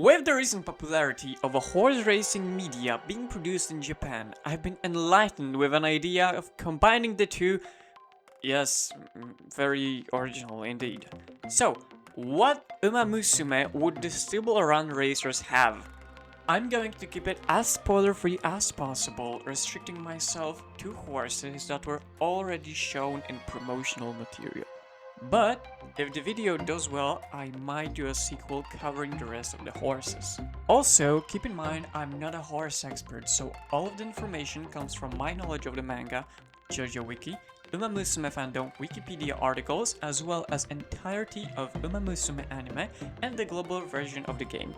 With the recent popularity of a horse racing media being produced in Japan, I've been enlightened with an idea of combining the two. Yes, very original indeed. So, what Uma Musume would the Stable Run racers have? I'm going to keep it as spoiler-free as possible, restricting myself to horses that were already shown in promotional material. But if the video does well, I might do a sequel covering the rest of the horses. Also, keep in mind I'm not a horse expert, so all of the information comes from my knowledge of the manga, JoJo Wiki, Uma Musume fandom Wikipedia articles, as well as entirety of Uma Musume anime and the global version of the game.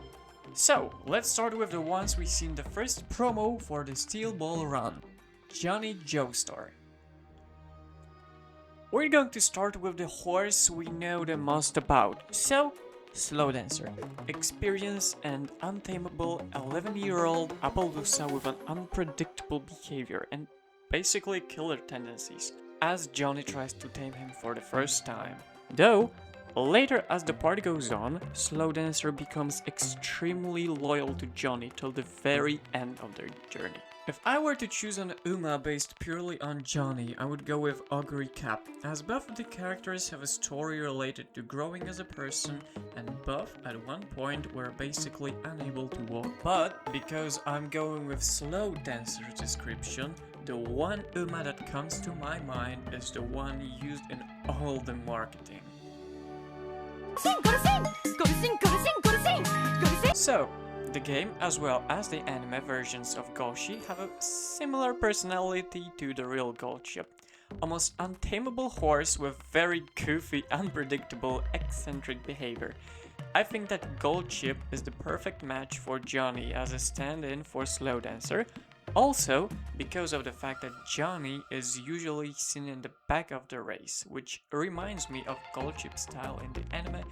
So, let's start with the ones we see in the first promo for the Steel Ball Run, Johnny Joestar. We're going to start with the horse we know the most about, so Slow Dancer. Experienced and untamable 11-year-old Appaloosa with an unpredictable behavior and basically killer tendencies, as Johnny tries to tame him for the first time. Though, later as the party goes on, Slow Dancer becomes extremely loyal to Johnny till the very end of their journey. If I were to choose an Uma based purely on Johnny, I would go with Augury Cap, as both of the characters have a story related to growing as a person, and both at one point were basically unable to walk. But because I'm going with Slow Dancer's description, the one Uma that comes to my mind is the one used in all the marketing. So, the game, as well as the anime versions of Golshi, have a similar personality to the real Golshi. Almost untamable horse with very goofy, unpredictable, eccentric behavior. I think that Golshi is the perfect match for Johnny as a stand-in for Slow Dancer. Also, because of the fact that Johnny is usually seen in the back of the race, which reminds me of Goldshi's style in the anime,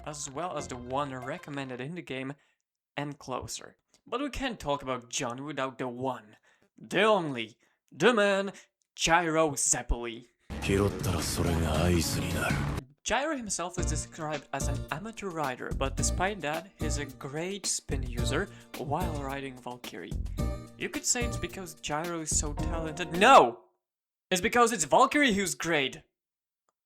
as well as the one recommended in the game, and closer. But we can't talk about Johnny without the one, the only, the man, Gyro Zeppeli. Gyro himself is described as an amateur rider, but despite that, he's a great spin user while riding Valkyrie. You could say it's because Gyro is so talented. No! It's because it's Valkyrie who's great!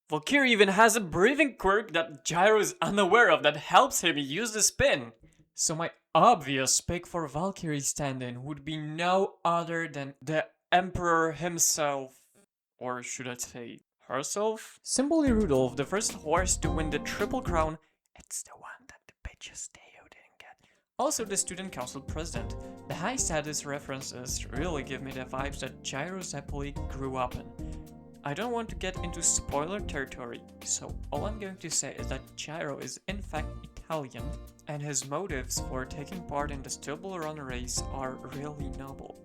Valkyrie even has a breathing quirk that Gyro is unaware of that helps him use the spin. So my obvious pick for Valkyrie stand-in would be no other than the Emperor himself. Or should I say, herself? Simply Rudolph, the first horse to win the Triple Crown. It's the one that the bitches Teo didn't get. Also the Student Council President. The high status references really give me the vibes that Gyro Zeppeli grew up in. I don't want to get into spoiler territory, so all I'm going to say is that Gyro is in fact Italian, and his motives for taking part in the Stable Run race are really noble,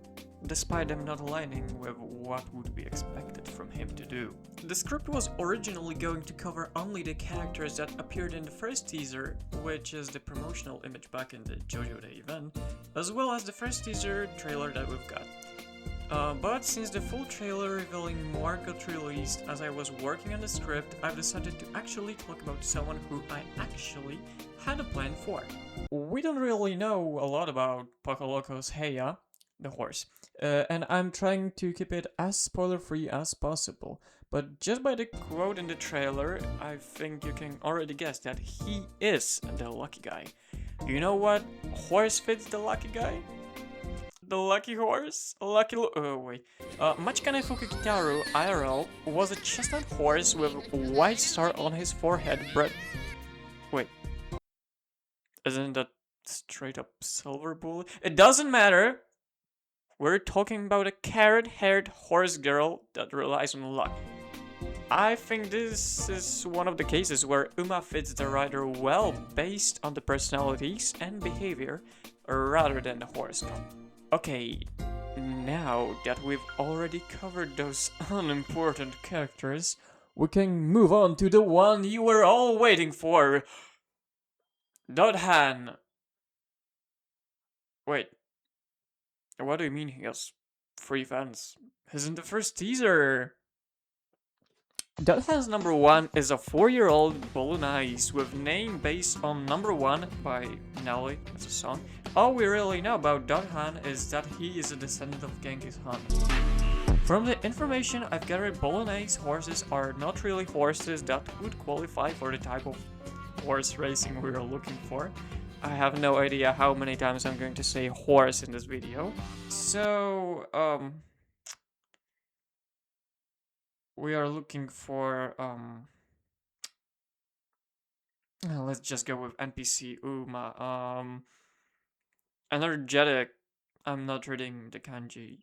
despite them not aligning with what would be expected from him to do. The script was originally going to cover only the characters that appeared in the first teaser, which is the promotional image back in the JoJo Day event, as well as the first teaser trailer that we've got. But since the full trailer revealing more got released as I was working on the script, I've decided to actually talk about someone who I actually had a plan for. We don't really know a lot about Pocoloco's Heya, the horse, and I'm trying to keep it as spoiler-free as possible, but just by the quote in the trailer, I think you can already guess that he is the lucky guy. You know what horse fits the lucky guy? The lucky horse? Machikane Fuku Kitaru IRL was a chestnut horse with a white star on his forehead bred... Wait. Isn't that straight up silver bullet? It doesn't matter! We're talking about a carrot-haired horse girl that relies on luck. I think this is one of the cases where Uma fits the rider well based on the personalities and behavior rather than the horse type. Okay, now that we've already covered those unimportant characters, we can move on to the one you were all waiting for. Dohan. Wait, what do you mean he has 3 fans? He's in the first teaser. Dohan's number 1 is a 4-year-old Bolognese with name based on number 1 by Nelly, as a song. All we really know about Dohan is that he is a descendant of Genghis Khan. From the information I've gathered, Bolognese horses are not really horses that would qualify for the type of horse racing we are looking for. I have no idea how many times I'm going to say horse in this video. So, we are looking for, let's just go with NPC Uma. Energetic. I'm not reading the kanji.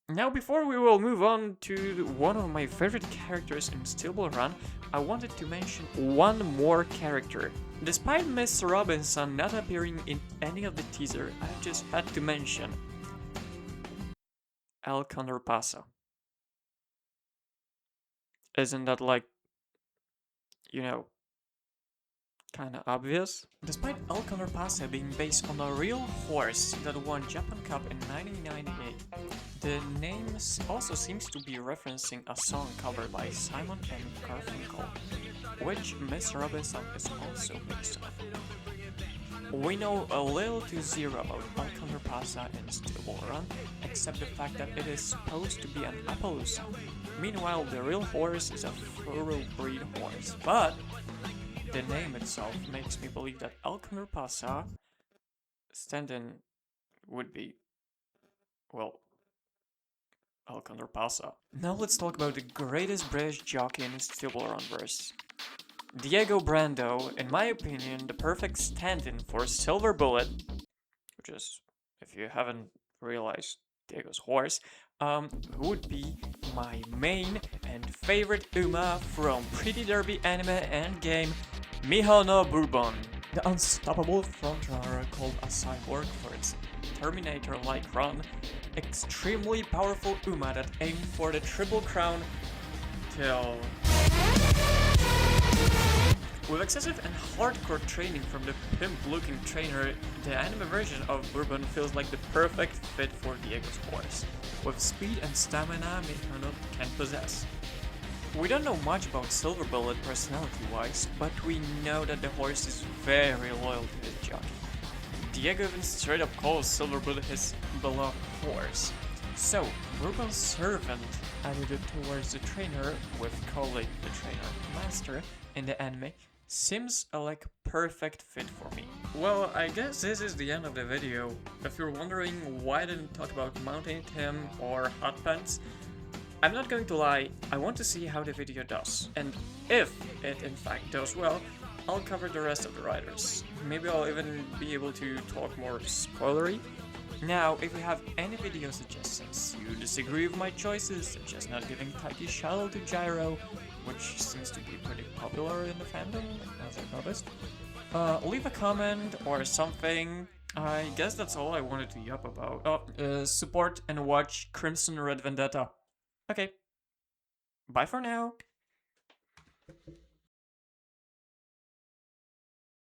Now before we will move on to one of my favorite characters in Steel Run, I wanted to mention one more character. Despite Miss Robinson not appearing in any of the teaser, I just had to mention Condor Pasa. Isn't that, like, you know, kinda obvious? Despite Condor Pasa being based on a real horse that won Japan Cup in 1998, the name also seems to be referencing a song covered by Simon and Garfunkel, which Miss Robinson is also based on. We know a little to zero about Condor Pasa in Steel Run, except the fact that it is supposed to be an Appaloosa. Meanwhile, the real horse is a thoroughbred horse, but the name itself makes me believe that Condor Pasa stand-in would be, well, Condor Pasa. Now let's talk about the greatest British jockey in Steel Runverse. Diego Brando, in my opinion, the perfect stand-in for Silver Bullet, which is, if you haven't realized, Diego's horse, would be my main and favorite Uma from Pretty Derby anime and game Miho no Bourbon. The unstoppable frontrunner called a cyborg for its Terminator-like run, extremely powerful Uma that aimed for the Triple Crown till... With excessive and hardcore training from the pimp-looking trainer, the anime version of Bourbon feels like the perfect fit for Diego's horse, with speed and stamina Miho can possess. We don't know much about Silver Bullet personality-wise, but we know that the horse is very loyal to his jockey. Diego even straight up calls Silver Bullet his beloved horse. So, Bourbon's servant attitude towards the trainer, with calling the trainer master in the anime, seems like a perfect fit for me. Well, I guess this is the end of the video. If you're wondering why I didn't talk about Mountain Tim or Hot Pants, I'm not going to lie, I want to see how the video does. And if it in fact does well, I'll cover the rest of the riders. Maybe I'll even be able to talk more spoilery. Now, if you have any video suggestions, you disagree with my choices, such as not giving Taiki Shadow to Gyro, which seems to be pretty popular in the fandom, as I've noticed, leave a comment or something. I guess that's all I wanted to yap about. Support and watch Crimson Red Vendetta. Okay, bye for now.